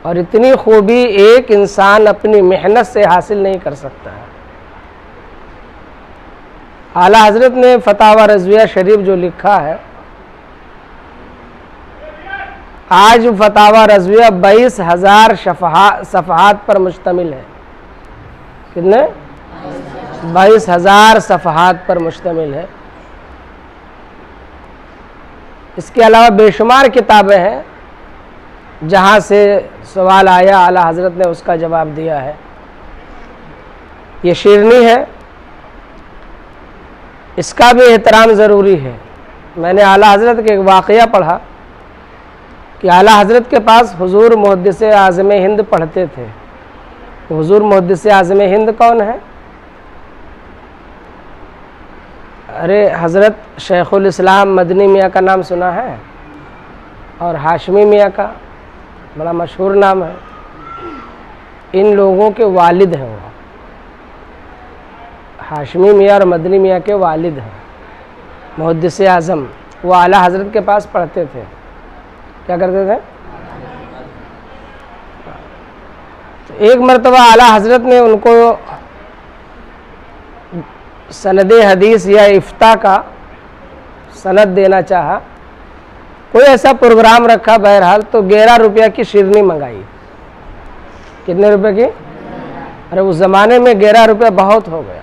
اور اتنی خوبی ایک انسان اپنی محنت سے حاصل نہیں کر سکتا ہے۔ اعلیٰ حضرت نے فتاوی رضویہ شریف جو لکھا ہے، آج فتاوی رضویہ 22,000 صفحات پر مشتمل ہے۔ کتنے؟ 22,000 صفحات پر مشتمل ہے۔ اس کے علاوہ بے شمار کتابیں ہیں جہاں سے سوال آیا اعلیٰ حضرت نے اس کا جواب دیا ہے۔ یہ شیرنی ہے، اس کا بھی احترام ضروری ہے۔ میں نے اعلیٰ حضرت کے ایک واقعہ پڑھا کہ اعلیٰ حضرت کے پاس حضور محدث اعظم ہند پڑھتے تھے۔ حضور محدث اعظم ہند کون ہے؟ ارے حضرت شیخ الاسلام مدنی میاں کا نام سنا ہے، اور ہاشمی میاں کا بڑا مشہور نام ہے۔ ان لوگوں کے والد ہیں، وہ ہاشمی میاں اور مدنی میاں کے والد ہیں، محدث اعظم۔ وہ اعلیٰ حضرت کے پاس پڑھتے تھے۔ کیا کرتے تھے؟ تو ایک مرتبہ اعلیٰ حضرت نے ان کو سند حدیث یا افتاء کا سند دینا چاہا، کوئی ایسا پروگرام رکھا، بہرحال تو 11 روپیہ کی شیرنی منگائی۔ کتنے روپے کی؟ ارے اس زمانے میں 11 روپیہ بہت ہو گیا۔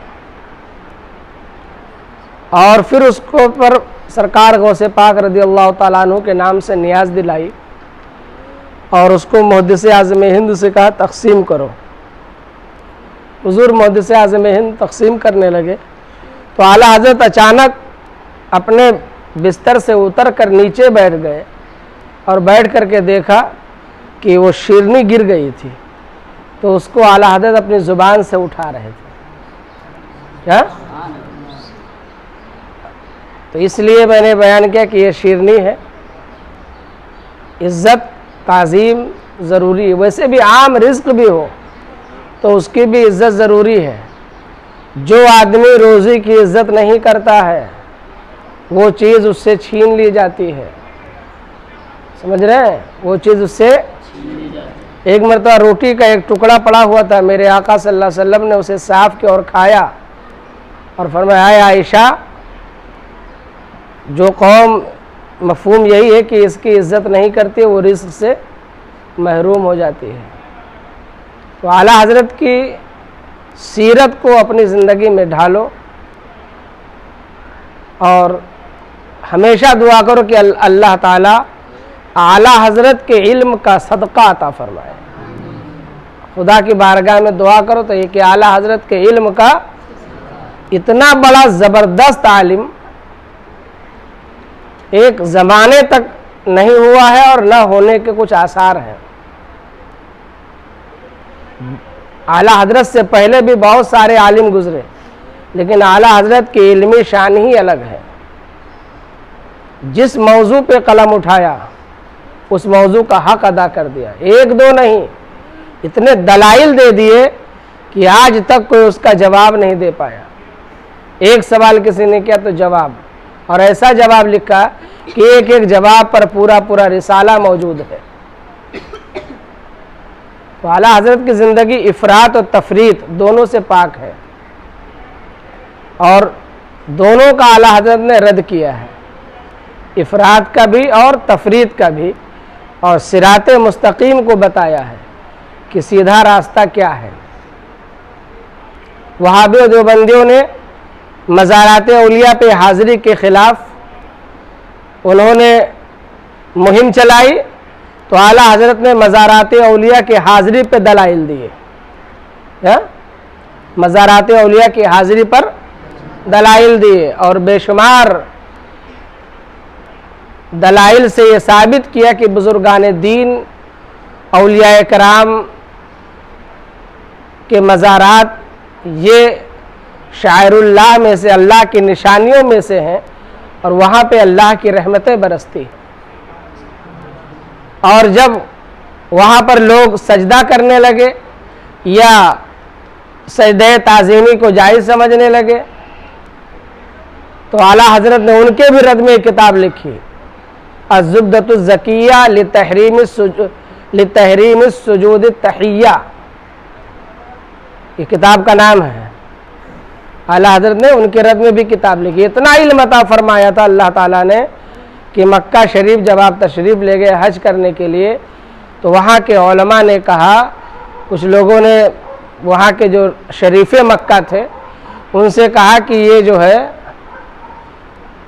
اور پھر اس کو پر سرکار غوث پاک رضی اللہ تعالیٰ عنہ کے نام سے نیاز دلائی، اور اس کو محدث اعظم ہند سے کہا تقسیم کرو۔ حضور محدث اعظم ہند تقسیم کرنے لگے تو اعلیٰ حضرت اچانک اپنے بستر سے اتر کر نیچے بیٹھ گئے، اور بیٹھ کر کے دیکھا کہ وہ شیرنی گر گئی تھی، تو اس کو اعلیٰ حضرت اپنی زبان سے اٹھا رہے تھے۔ کیا؟ تو اس لیے میں نے بیان کیا کہ یہ شیرنی ہے۔ عزت تعظیم ضروری ہے، ویسے بھی عام رزق بھی ہو تو اس کی بھی عزت ضروری ہے۔ جو آدمی روزی کی عزت نہیں کرتا ہے وہ چیز اس سے چھین لی جاتی ہے، سمجھ رہے ہیں؟ وہ چیز اس سے ایک مرتبہ روٹی کا ایک ٹکڑا پڑا ہوا تھا، میرے آقا صلی اللہ علیہ وسلم نے اسے صاف کیا اور کھایا، اور فرمایا اے عائشہ، جو قوم مفہوم یہی ہے کہ اس کی عزت نہیں کرتی وہ رزق سے محروم ہو جاتی ہے۔ تو اعلیٰ حضرت کی سیرت کو اپنی زندگی میں ڈھالو، اور ہمیشہ دعا کرو کہ اللہ تعالیٰ اعلیٰ حضرت کے علم کا صدقہ عطا فرمائے۔ خدا کی بارگاہ میں دعا کرو تو یہ کہ اعلیٰ حضرت کے علم کا اتنا بڑا زبردست عالم ایک زمانے تک نہیں ہوا ہے، اور نہ ہونے کے کچھ آثار ہیں۔ اعلیٰ حضرت سے پہلے بھی بہت سارے عالم گزرے، لیکن اعلیٰ حضرت کی علمی شان ہی الگ ہے۔ جس موضوع پہ قلم اٹھایا اس موضوع کا حق ادا کر دیا، ایک دو نہیں، اتنے دلائل دے دیے کہ آج تک کوئی اس کا جواب نہیں دے پایا۔ ایک سوال کسی نے کیا تو جواب، اور ایسا جواب لکھا کہ ایک ایک جواب پر پورا رسالہ موجود ہے۔ تو اعلیٰ حضرت کی زندگی افراط اور تفریط دونوں سے پاک ہے، اور دونوں کا اعلیٰ حضرت نے رد کیا ہے، افراط کا بھی اور تفریط کا بھی، اور صراط مستقیم کو بتایا ہے کہ سیدھا راستہ کیا ہے۔ وہابی و دیوبندیوں نے مزارات اولیاء پہ حاضری کے خلاف انہوں نے مہم چلائی، تو اعلیٰ حضرت نے مزارات اولیاء کی حاضری پہ دلائل دیے، مزارات اولیاء کی حاضری پر دلائل دیے، اور بے شمار دلائل سے یہ ثابت کیا کہ بزرگان دین، اولیاء کرام کے مزارات یہ شاعر اللہ میں سے، اللہ کی نشانیوں میں سے ہیں، اور وہاں پہ اللہ کی رحمتیں برستی۔ اور جب وہاں پر لوگ سجدہ کرنے لگے یا سجدہ تعظیمی کو جائز سمجھنے لگے تو اعلیٰ حضرت نے ان کے بھی رد میں ایک کتاب لکھی، الزبدۃ الزکیہ لتحریم لتحریم السجود التحیہ، یہ کتاب کا نام ہے۔ اعلیٰ حضرت نے ان کے رد میں بھی کتاب لکھی۔ اتنا علم عطا فرمایا تھا اللہ تعالیٰ نے کہ مکہ شریف جب آپ تشریف لے گئے حج کرنے کے لیے تو وہاں کے علماء نے کہا، کچھ لوگوں نے وہاں کے جو شریف مکہ تھے ان سے کہا کہ یہ جو ہے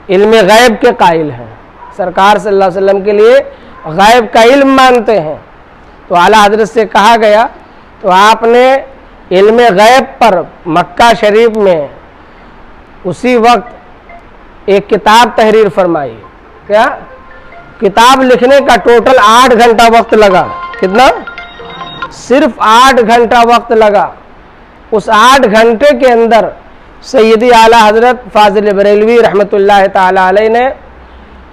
علم غیب کے قائل ہیں، سرکار صلی اللہ علیہ وسلم کے لیے غیب کا علم مانتے ہیں۔ تو اعلیٰ حضرت سے کہا گیا تو آپ نے علم غیب پر مکہ شریف میں اسی وقت ایک کتاب تحریر فرمائی۔ کیا کتاب لکھنے کا ٹوٹل 8 گھنٹہ وقت لگا۔ کتنا؟ صرف 8 گھنٹہ وقت لگا۔ اس 8 گھنٹے کے اندر سیدی اعلیٰ حضرت فاضل بریلوی رحمۃ اللہ تعالی علیہ نے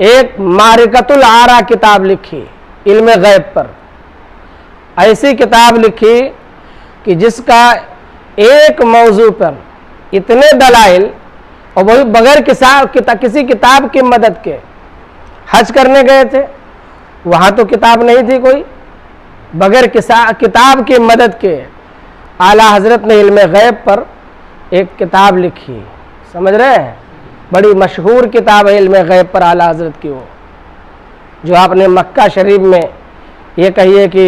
ایک معرکۃ الآراء کتاب لکھی علم غیب پر۔ ایسی کتاب لکھی کہ جس کا ایک موضوع پر اتنے دلائل، اور وہی بغیر کسی کتاب کی مدد کے۔ حج کرنے گئے تھے، وہاں تو کتاب نہیں تھی کوئی، بغیر کتاب کی مدد کے اعلیٰ حضرت نے علم غیب پر ایک کتاب لکھی۔ سمجھ رہے ہیں؟ بڑی مشہور کتاب ہے علم غیب پر اعلیٰ حضرت کی، وہ جو آپ نے مکہ شریف میں یہ کہیے کہ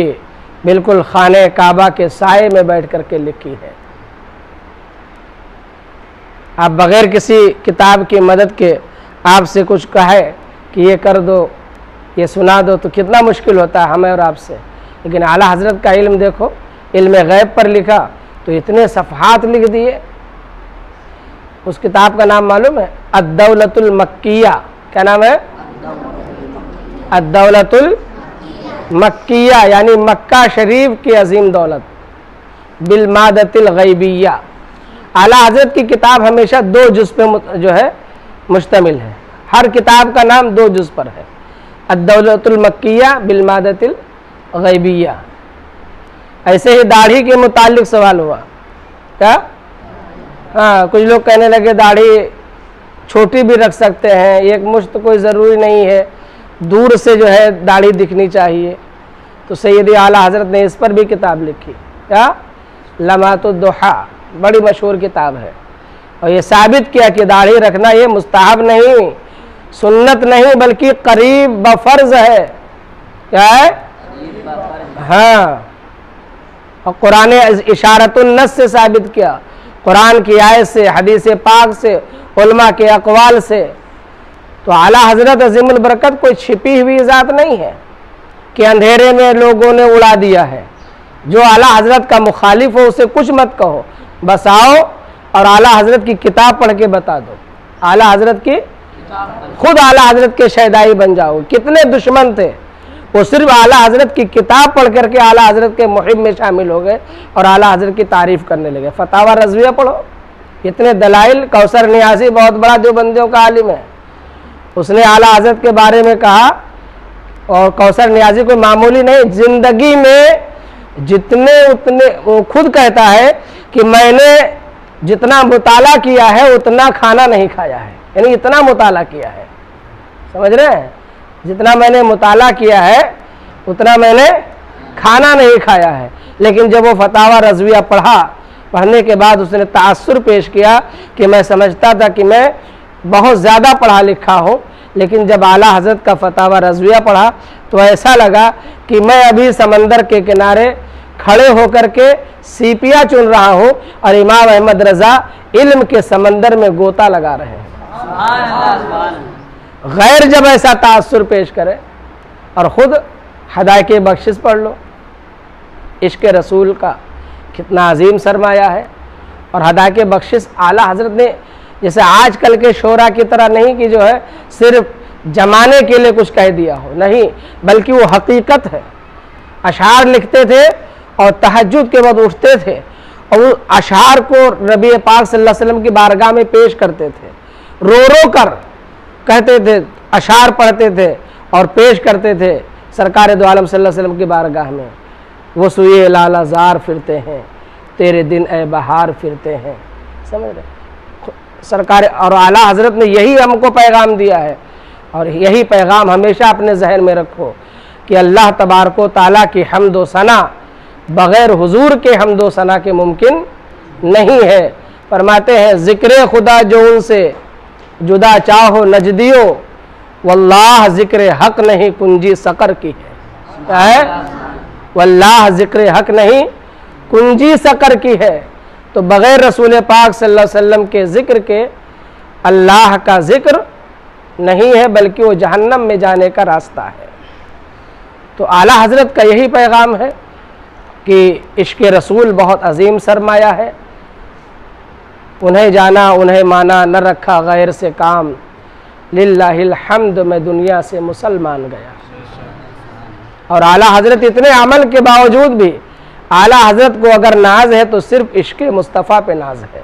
بالکل خانہ کعبہ کے سائے میں بیٹھ کر کے لکھی ہے۔ آپ بغیر کسی کتاب کی مدد کے آپ سے کچھ کہے کہ یہ کر دو، یہ سنا دو، تو کتنا مشکل ہوتا ہے ہمیں اور آپ سے۔ لیکن اعلیٰ حضرت کا علم دیکھو، علم غیب پر لکھا تو اتنے صفحات لکھ دیے۔ اس کتاب کا نام معلوم ہے؟ الدولۃ المکیہ۔ کیا نام ہے؟ الدولۃ المکیہ، یعنی مکہ شریف کی عظیم دولت بالمادۃ الغیبیہ۔ اعلیٰ حضرت کی کتاب ہمیشہ 2 جز پہ جو ہے مشتمل ہے، ہر کتاب کا نام 2 جز پر ہے۔ الدولۃ المکیہ بالمادۃ الغیبیہ۔ ایسے ہی داڑھی کے متعلق سوال ہوا۔ کیا؟ ہاں، کچھ لوگ کہنے لگے داڑھی چھوٹی بھی رکھ سکتے ہیں، ایک مشت کوئی ضروری نہیں ہے، دور سے جو ہے داڑھی دکھنی چاہیے۔ تو سیدی اعلیٰ حضرت نے اس پر بھی کتاب لکھی۔ کیا؟ لمحات الضحیٰ، بڑی مشہور کتاب ہے، اور یہ ثابت کیا کہ داڑھی رکھنا یہ مستحب نہیں، سنت نہیں، بلکہ قریب بفرض ہے۔ کیا ہے؟ ہاں، اور قرآن اشارت النص سے ثابت کیا، قرآن کی آیت سے، حدیث پاک سے، علماء کے اقوال سے۔ تو اعلیٰ حضرت عظیم البرکت کوئی چھپی ہوئی ذات نہیں ہے کہ اندھیرے میں لوگوں نے اڑا دیا ہے۔ جو اعلیٰ حضرت کا مخالف ہو اسے کچھ مت کہو، بس آؤ اور اعلیٰ حضرت کی کتاب پڑھ کے بتا دو، اعلیٰ حضرت کی، خود اعلیٰ حضرت کے شیدائی بن جاؤ۔ کتنے دشمن تھے، وہ صرف اعلیٰ حضرت کی کتاب پڑھ کر کے اعلیٰ حضرت کے محب میں شامل ہو گئے اور اعلیٰ حضرت کی تعریف کرنے لگے۔ فتاوی رضویہ پڑھو، اتنے دلائل۔ کوثر نیازی بہت بڑا دیوبندیوں کا عالم ہے، اس نے اعلیٰ حضرت کے بارے میں کہا، اور کوثر نیازی کوئی معمولی نہیں، زندگی میں جتنے اتنے، وہ خود کہتا ہے کہ میں نے جتنا مطالعہ کیا ہے اتنا کھانا نہیں کھایا ہے، یعنی اتنا مطالعہ کیا ہے۔ سمجھ رہے ہیں؟ جتنا میں نے مطالعہ کیا ہے اتنا میں نے کھانا نہیں کھایا ہے۔ لیکن جب وہ فتاوی رضویہ پڑھنے کے بعد اس نے تأثر پیش کیا کہ میں سمجھتا تھا کہ میں بہت زیادہ پڑھا لکھا ہوں، لیکن جب اعلیٰ حضرت کا فتاوی رضویہ پڑھا تو ایسا لگا کہ میں ابھی سمندر کے کنارے کھڑے ہو کر کے سیپیاں چن رہا ہوں اور امام احمد رضا علم کے سمندر میں غوطہ لگا رہے ہیں۔ غیر جب ایسا تأثر پیش کرے، اور خود ہدایت بخشش پڑھ لو، عشق رسول کا کتنا عظیم سرمایہ ہے۔ اور ہدایت بخشش اعلیٰ حضرت نے جیسے آج کل کے شعراء کی طرح نہیں کہ جو ہے صرف جمانے کے لیے کچھ کہہ دیا ہو، نہیں، بلکہ وہ حقیقت ہے۔ اشعار لکھتے تھے اور تہجد کے بعد اٹھتے تھے اور وہ اشعار کو نبی پاک صلی اللہ علیہ وسلم کی بارگاہ میں پیش کرتے تھے، رو رو کر کہتے تھے، اشعار پڑھتے تھے اور پیش کرتے تھے سرکار دو عالم صلی اللہ علیہ وسلم کی بارگاہ میں۔ وہ سوئے لالہ زار پھرتے ہیں، تیرے دن اے بہار پھرتے ہیں۔ سمجھ رہے؟ سرکار اور اعلیٰ حضرت نے یہی ہم کو پیغام دیا ہے، اور یہی پیغام ہمیشہ اپنے ذہن میں رکھو کہ اللہ تبارک و تعالیٰ کی حمد و ثنا بغیر حضور کے حمد و ثنا کے ممکن نہیں ہے۔ فرماتے ہیں ذکر خدا جو ان سے جدا چاہو نجدیو، واللہ ذکر حق نہیں کنجی سقر کی ہے۔ کیا ہے؟ واللہ ذکر حق نہیں کنجی سقر کی ہے۔ تو بغیر رسول پاک صلی اللہ علیہ وسلم کے ذکر کے اللہ کا ذکر نہیں ہے، بلکہ وہ جہنم میں جانے کا راستہ ہے۔ تو اعلیٰ حضرت کا یہی پیغام ہے کہ عشق رسول بہت عظیم سرمایہ ہے، انہیں جانا انہیں مانا نہ رکھا غیر سے کام، للہ الحمد میں دنیا سے مسلمان گیا۔ اور اعلیٰ حضرت اتنے عمل کے باوجود بھی اعلیٰ حضرت کو اگر ناز ہے تو صرف عشق مصطفیٰ پہ ناز ہے۔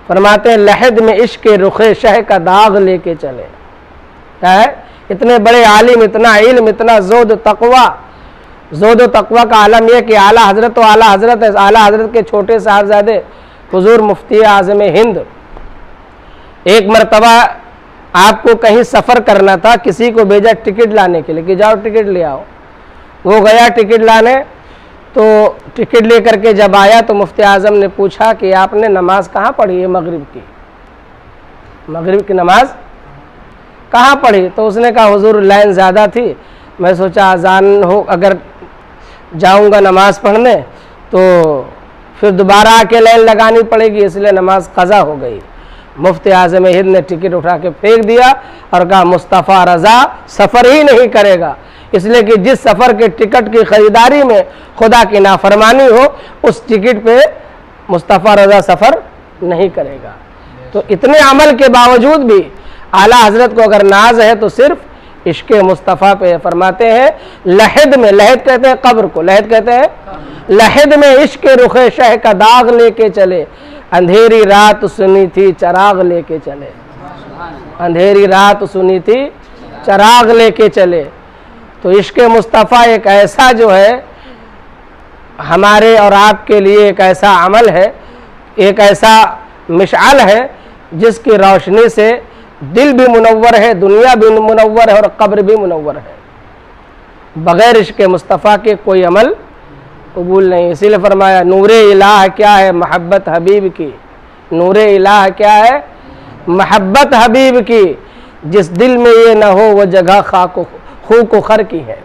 فرماتے ہیں لحد میں عشق رخ شہ کا داغ لے کے چلے۔ کیا ہے؟ اتنے بڑے عالم، اتنا علم، اتنا زہد و تقوی۔ زہد و تقوی کا عالم یہ کہ اعلیٰ حضرت و اعلیٰ حضرت ہے، اعلیٰ حضرت کے چھوٹے صاحبزادے حضور مفتی اعظم ہند، ایک مرتبہ آپ کو کہیں سفر کرنا تھا، کسی کو بھیجا ٹکٹ لانے کے لیے کہ جاؤ ٹکٹ لے آؤ۔ وہ گیا ٹکٹ لانے، تو ٹکٹ لے کر کے جب آیا تو مفتی اعظم نے پوچھا کہ آپ نے نماز کہاں پڑھی ہے مغرب کی؟ مغرب کی نماز کہاں پڑھی؟ تو اس نے کہا حضور لائن زیادہ تھی، میں سوچا اذان ہو اگر جاؤں گا نماز پڑھنے تو پھر دوبارہ آ کے لائن لگانی پڑے گی، اس لیے نماز قضا ہو گئی۔ مفتی اعظم ہند نے ٹکٹ اٹھا کے پھینک دیا اور کہا مصطفیٰ رضا سفر ہی نہیں کرے گا، اس لیے کہ جس سفر کے ٹکٹ کی خریداری میں خدا کی نافرمانی ہو اس ٹکٹ پہ مصطفیٰ رضا سفر نہیں کرے گا۔ تو اتنے عمل کے باوجود بھی اعلیٰ حضرت کو اگر ناز ہے تو صرف عشق مصطفیٰ پہ۔ فرماتے ہیں لحد میں، لحد کہتے ہیں قبر کو، لحد کہتے ہیں لحد میں عشق رخ شہ کا داغ لے کے چلے، اندھیری رات سنی تھی چراغ لے کے چلے، اندھیری رات سنی تھی چراغ لے کے چلے۔ تو عشق مصطفیٰ ایک ایسا جو ہے ہمارے اور آپ کے لیے ایک ایسا عمل ہے، ایک ایسا مشعل ہے جس کی روشنی سے دل بھی منور ہے، دنیا بھی منور ہے اور قبر بھی منور ہے۔ بغیر عشق مصطفیٰ کے کوئی عمل قبول نہیں۔ اسی لیے فرمایا نور الہ کیا ہے محبت حبیب کی، نور الہ کیا ہے محبت حبیب کی، جس دل میں یہ نہ ہو وہ جگہ خو خر کی ہے۔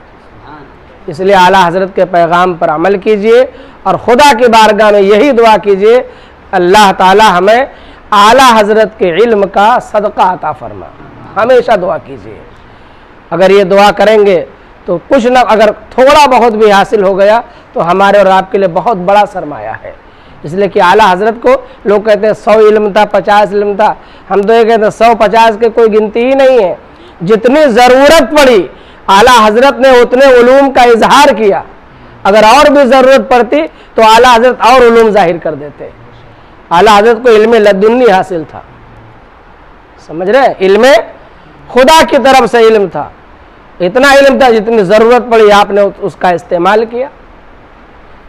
اس لیے اعلیٰ حضرت کے پیغام پر عمل کیجئے اور خدا کی بارگاہ میں یہی دعا کیجئے اللہ تعالی ہمیں اعلیٰ حضرت کے علم کا صدقہ عطا فرما۔ ہمیشہ دعا کیجئے، اگر یہ دعا کریں گے تو کچھ نہ اگر تھوڑا بہت بھی حاصل ہو گیا تو ہمارے اور آپ کے لیے بہت بڑا سرمایہ ہے۔ اس لیے کہ اعلیٰ حضرت کو لوگ کہتے ہیں 100 علم تھا، 50 علم تھا، ہم تو یہ کہتے ہیں 100-50 کے کوئی گنتی ہی نہیں ہے۔ جتنی ضرورت پڑی اعلیٰ حضرت نے اتنے علوم کا اظہار کیا، اگر اور بھی ضرورت پڑتی تو اعلیٰ حضرت اور علوم ظاہر کر دیتے۔ اعلیٰ حضرت کو علم لدنی حاصل تھا، سمجھ رہے ہیں؟ علم خدا کی طرف سے علم تھا، اتنا علم تھا جتنی ضرورت پڑی آپ نے اس کا استعمال کیا۔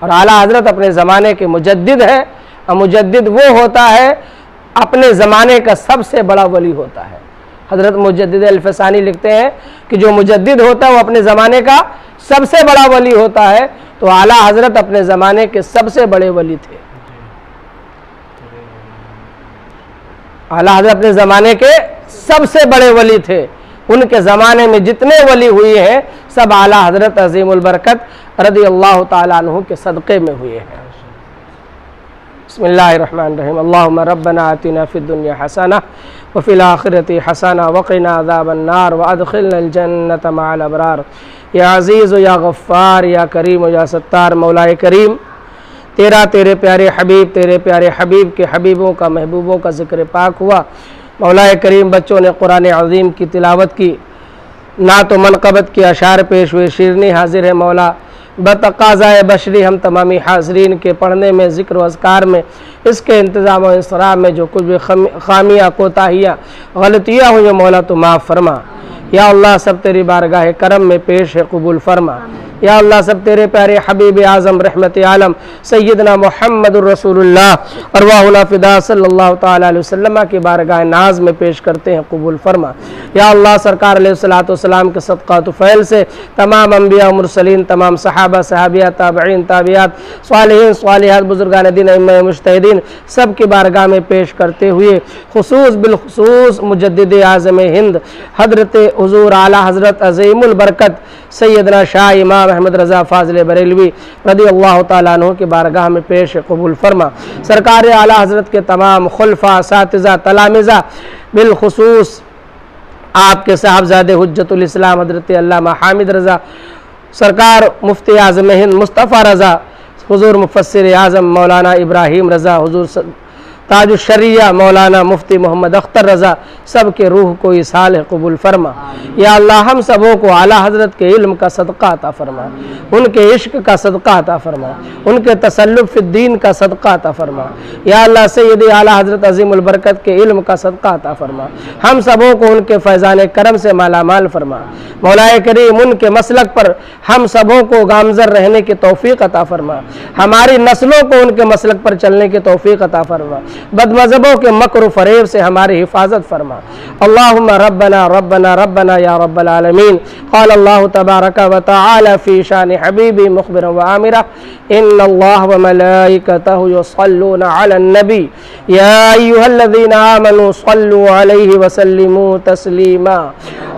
اور اعلیٰ حضرت اپنے زمانے کے مجدد ہے، اور مجدد وہ ہوتا ہے اپنے زمانے کا سب سے بڑا ولی ہوتا ہے۔ حضرت مجدد الفسانی لکھتے ہیں کہ جو مجدد ہوتا ہے وہ اپنے زمانے کا سب سے بڑا ولی ہوتا ہے، تو اعلیٰ حضرت اپنے زمانے کے سب سے بڑے ولی تھے۔ اعلیٰ حضرت اپنے زمانے کے سب سے بڑے ولی تھے، ان کے زمانے میں جتنے ولی ہوئے ہیں سب اعلیٰ حضرت عظیم البرکت رضی اللہ تعالیٰ عنہ کے صدقے میں ہوئے ہیں۔ بسم اللہ الرحمن الرحیم، اللہم ربنا آتنا فی الدنیا حسنہ وفی الآخرۃ حسنہ وقنا عذاب النار وادخلنا الجنۃ مع الابرار۔ یا عزیز یا غفار یا کریم یا ستار، مولا کریم تیرے پیارے حبیب کے حبیبوں کا محبوبوں کا ذکر پاک ہوا۔ مولا کریم بچوں نے قرآن عظیم کی تلاوت کی، نعت و منقبت کی، اشعار پیش ہوئے، شیرنی حاضر ہے مولا۔ بتقاضائے بشری ہم تمامی حاضرین کے پڑھنے میں، ذکر و اذکار میں، اس کے انتظام و انصرام میں جو کچھ بھی خامیاں، کوتاہیاں، غلطیاں ہوئی مولا تو معاف فرما۔ یا اللہ سب تیری بارگاہ کرم میں پیش ہے، قبول فرما۔ یا اللہ سب تیرے پیارے حبیب اعظم رحمت عالم سیدنا محمد الرسول اللہ ارواحنا فدا صلی اللہ تعالی علیہ وسلم کی بارگاہ ناز میں پیش کرتے ہیں، قبول فرما۔ یا اللہ سرکار علیہ السلام کے صدقہ طفیل سے تمام انبیاء مرسلین، تمام صحابہ صحابیات، تابعین تابعات، صالحین صالحات، بزرگان دین، ائمہ مجتہدین سب کی بارگاہ میں پیش کرتے ہوئے بالخصوص مجدد اعظم ہند حضرت حضور اعلیٰ حضرت عظیم البرکت سیدنا شاہ امام احمد رضا فاضل بریلوی رضی اللہ تعالیٰ عنہ کی بارگاہ میں پیش قبول فرما۔ سرکار اعلیٰ حضرت کے تمام خلفاء، اساتذہ، تلامذہ، بالخصوص آپ کے صاحبزادے حجت الاسلام حضرت علامہ حامد رضا، سرکار مفتی اعظم ہند مصطفیٰ رضا، حضور مفسر اعظم مولانا ابراہیم رضا، حضور تاج الشریعہ مولانا مفتی محمد اختر رضا، سب کے روح کو اصال قبول فرما۔ یا اللہ ہم سبوں کو اعلیٰ حضرت کے علم کا صدقہ عطا فرما، ان کے عشق کا صدقہ عطا فرما، ان کے تسلط فی الدین کا صدقہ عطا فرما۔ یا اللہ سید اعلیٰ حضرت عظیم البرکت کے علم کا صدقہ عطا فرما، ہم سبوں کو ان کے فیضان کرم سے مالا مال فرما۔ مولا کریم ان کے مسلک پر ہم سبوں کو گامزن رہنے کی توفیق عطا فرما، ہماری نسلوں کو ان کے مسلک پر چلنے کی توفیق عطا فرما، بد مذہبوں کے مکر و فریب سے ہماری حفاظت فرما۔ اللہم ربنا ربنا ربنا یا رب العالمین۔ قال اللہ تبارک و تعالی فی شان حبیبی مخبرا و عامرا ان اللہ و ملائکتہ یصلون علی النبی یا ایہا الذین آمنوا صلوا علیہ وسلموا تسلیما۔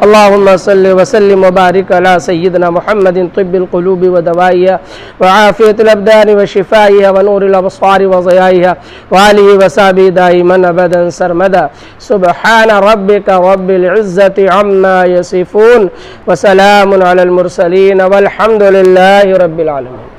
اللہم صلی وسلم وبارک علی سیدنا محمد طب القلوب ودوائیہ وعافیت الابدان وشفائیہ ونور الابصار وضیائیہ وآلہ وصحبہ دائما ابدا سرمدا۔ سبحان ربک رب العزت عما یصفون وسلام علی المرسلین والحمد للہ رب العالمین۔